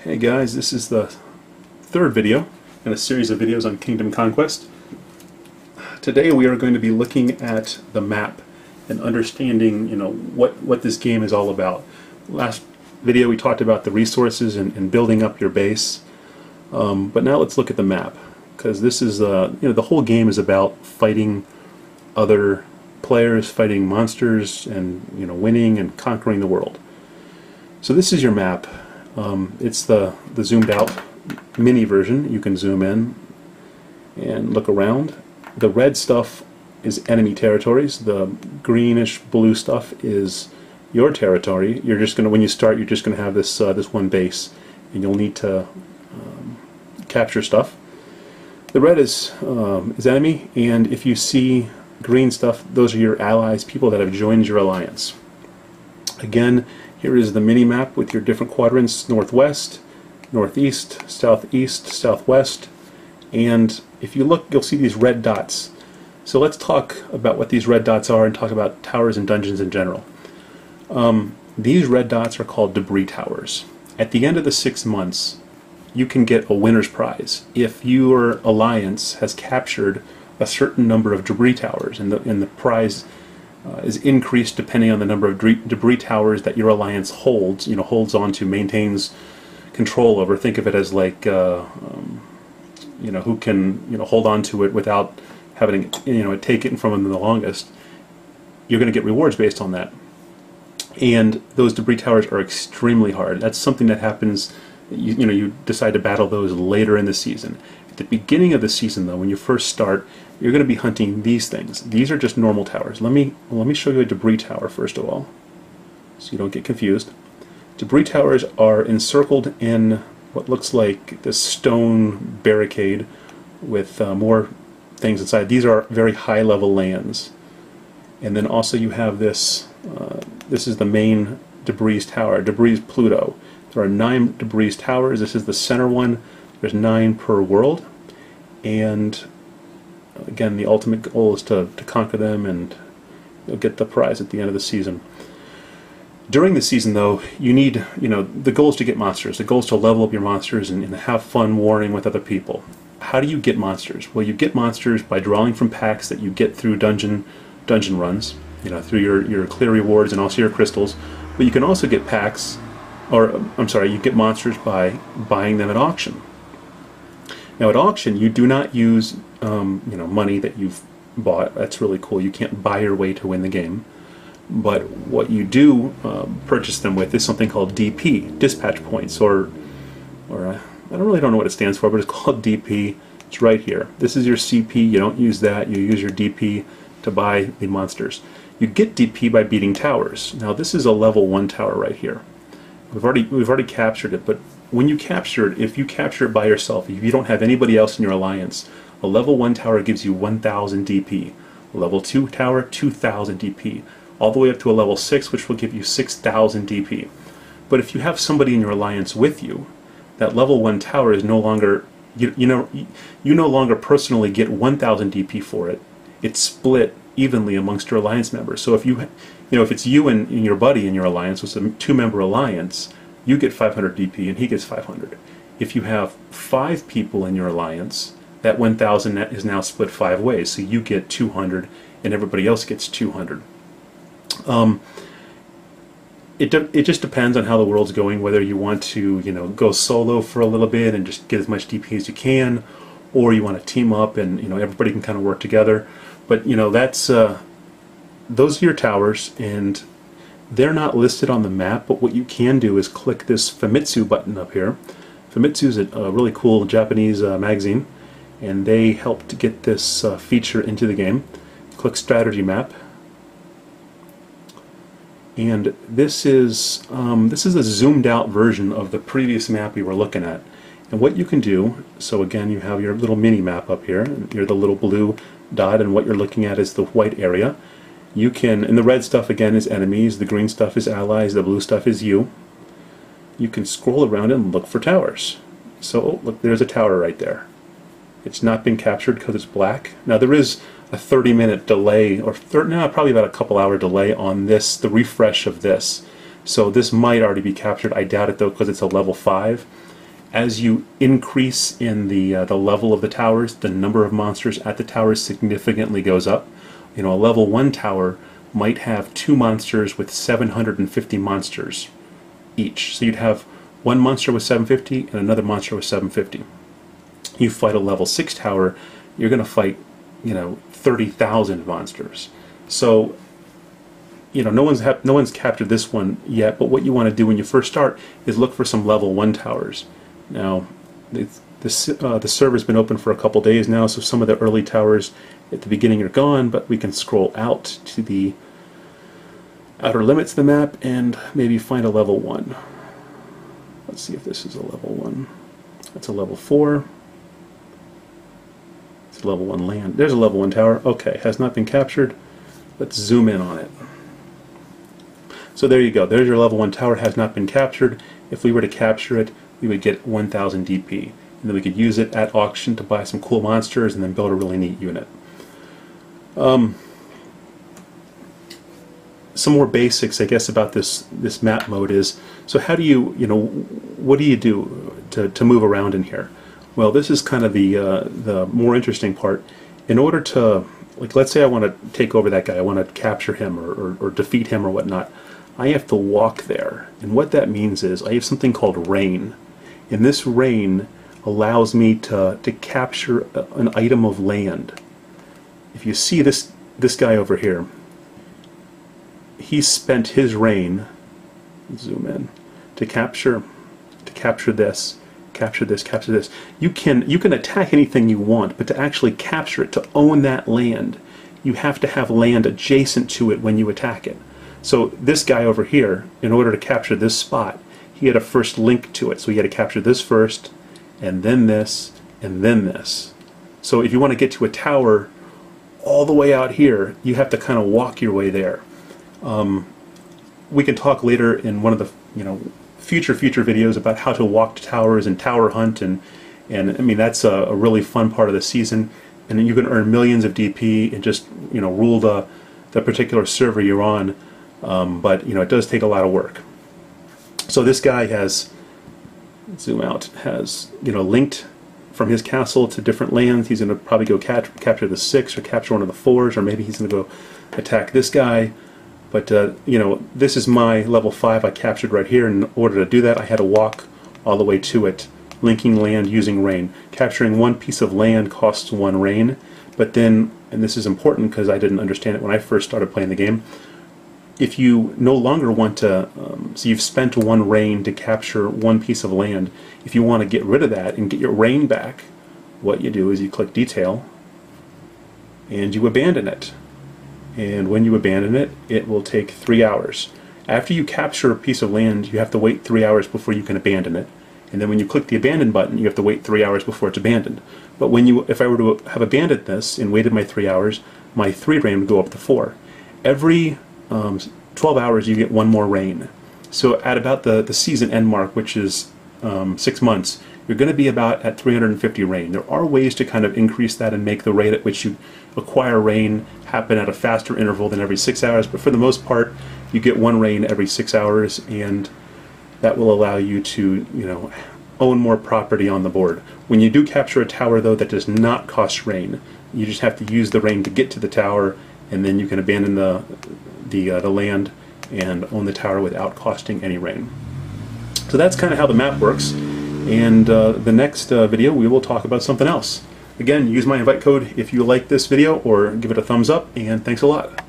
Hey guys, this is the third video in a series of videos on Kingdom Conquest. Today we are going to be looking at the map and understanding, what this game is all about. Last video we talked about the resources and building up your base, but now let's look at the map, because this is the whole game is about fighting other players, fighting monsters, and winning and conquering the world. So this is your map. It's the zoomed out mini version. You can zoom in and look around. The red stuff is enemy territories. The greenish blue stuff is your territory. You're just going to, when you start, you're just going to have this this one base, and you'll need to capture stuff. The red is enemy, and if you see green stuff, those are your allies, people that have joined your alliance. Again, here is the mini map with your different quadrants: northwest, northeast, southeast, southwest, and if you look, you'll see these red dots. So let's talk about what these red dots are and talk about towers and dungeons in general. These red dots are called debris towers. At the end of the 6 months, you can get a winner's prize if your alliance has captured a certain number of debris towers, and the prize is increased depending on the number of debris towers that your alliance holds. Holds on to, maintains control over. Think of it as like who can hold on to it without having it take it from them the longest. You're going to get rewards based on that, and those debris towers are extremely hard. That's something that happens. You decide to battle those later in the season. At the beginning of the season, though, when you first start, you're going to be hunting these things. These are just normal towers. Let me show you a debris tower first of all, so you don't get confused. Debris towers are encircled in what looks like this stone barricade with more things inside. These are very high-level lands. And then also you have this. This is the main debris tower, debris Pluto. There are 9 debris towers. This is the center one. There's 9 per world, and again, the ultimate goal is to conquer them, and you'll get the prize at the end of the season. During the season, though, you need, the goal is to get monsters. The goal is to level up your monsters and have fun warring with other people. How do you get monsters? Well, you get monsters by drawing from packs that you get through dungeon runs, through your clear rewards and also your crystals. But you can also get packs, you get monsters by buying them at auction. Now at auction, you do not use money that you've bought. That's really cool. You can't buy your way to win the game. But what you do purchase them with is something called DP, dispatch points, or I don't know what it stands for, but it's called DP. It's right here. This is your CP. You don't use that. You use your DP to buy the monsters. You get DP by beating towers. Now this is a level 1 tower right here. We've already captured it, but when you capture it, if you capture it by yourself, if you don't have anybody else in your alliance, a level 1 tower gives you 1,000 DP. A level 2 tower, 2,000 DP. All the way up to a level 6, which will give you 6,000 DP. But if you have somebody in your alliance with you, that level 1 tower is no longer, you no longer personally get 1,000 DP for it. It's split evenly amongst your alliance members. So if if it's you and your buddy in your alliance, it's a 2-member alliance, you get 500 DP and he gets 500. If you have 5 people in your alliance, that 1,000 is now split 5 ways. So you get 200 and everybody else gets 200. It just depends on how the world's going, whether you want to go solo for a little bit and just get as much DP as you can, or you want to team up and everybody can kind of work together. But that's those are your towers, and they're not listed on the map, but what you can do is click this Famitsu button up here. Famitsu is a really cool Japanese magazine, and they helped to get this feature into the game. Click Strategy Map, and this is a zoomed out version of the previous map we were looking at. And what you can do, so again, you have your little mini map up here, and you're the little blue dot, and what you're looking at is the white area. You can, and the red stuff again is enemies, the green stuff is allies, the blue stuff is you. You can scroll around and look for towers. So look, there's a tower right there. It's not been captured because it's black. Now there is a 30-minute delay, or probably about a couple-hour delay on this, the refresh of this. So this might already be captured. I doubt it though, because it's a level 5. As you increase in the level of the towers, the number of monsters at the towers significantly goes up. You know, a level 1 tower might have 2 monsters with 750 monsters each. So you'd have one monster with 750 and another monster with 750. You fight a level 6 tower, you're going to fight, you know, 30,000 monsters. So, you know, no one's captured this one yet, but what you want to do when you first start is look for some level 1 towers. Now, the server's been open for a couple days now, so some of the early towers at the beginning are gone, but we can scroll out to the outer limits of the map and maybe find a level 1. Let's see if this is a level 1. That's a level 4. It's a level 1 land. There's a level 1 tower. Okay, has not been captured. Let's zoom in on it. So there you go. There's your level 1 tower, has not been captured. If we were to capture it, we would get 1,000 DP. And then we could use it at auction to buy some cool monsters and then build a really neat unit. Some more basics, I guess, about this map mode is, so how do you, what do you do to move around in here? Well, this is kind of the more interesting part. In order to, like, let's say I want to take over that guy, I want to capture him or defeat him or whatnot, I have to walk there. And what that means is I have something called rain. And this rain allows me to capture an item of land. If you see this guy over here, he spent his rain, zoom in, to capture this, capture this, capture this. You can attack anything you want, but to actually capture it, to own that land, you have to have land adjacent to it when you attack it. So this guy over here, in order to capture this spot, he had to first link to it. So he had to capture this first, and then this, and then this. So if you want to get to a tower all the way out here, you have to kind of walk your way there. We can talk later in one of the future videos about how to walk to towers and tower hunt, and I mean that's a really fun part of the season, and then you can earn millions of DP and just rule the particular server you're on. But it does take a lot of work. So this guy has, zoom out, has linked from his castle to different lands. He's going to probably go capture the 6 or capture one of the 4s, or maybe he's going to go attack this guy. But this is my level 5 I captured right here. In order to do that, I had to walk all the way to it, linking land using rain. Capturing one piece of land costs 1 rain, but then, and this is important because I didn't understand it when I first started playing the game, if you no longer want to, so you've spent 1 rain to capture 1 piece of land, if you want to get rid of that and get your rain back, what you do is you click detail and you abandon it. And when you abandon it, it will take 3 hours. After you capture a piece of land, you have to wait 3 hours before you can abandon it. And then when you click the abandon button, you have to wait 3 hours before it's abandoned. But if I were to have abandoned this and waited my 3 hours, my 3 rain would go up to 4. Every 12 hours you get 1 more rain. So at about the season end mark, which is 6 months, you're going to be about at 350 rain. There are ways to kind of increase that and make the rate at which you acquire rain happen at a faster interval than every 6 hours, but for the most part you get 1 rain every 6 hours, and that will allow you to own more property on the board. When you do capture a tower though, that does not cost rain. You just have to use the rain to get to the tower, and then you can abandon the land and own the tower without costing any rain. So that's kind of how the map works, and the next video we will talk about something else. Again, use my invite code if you like this video, or give it a thumbs up, and thanks a lot.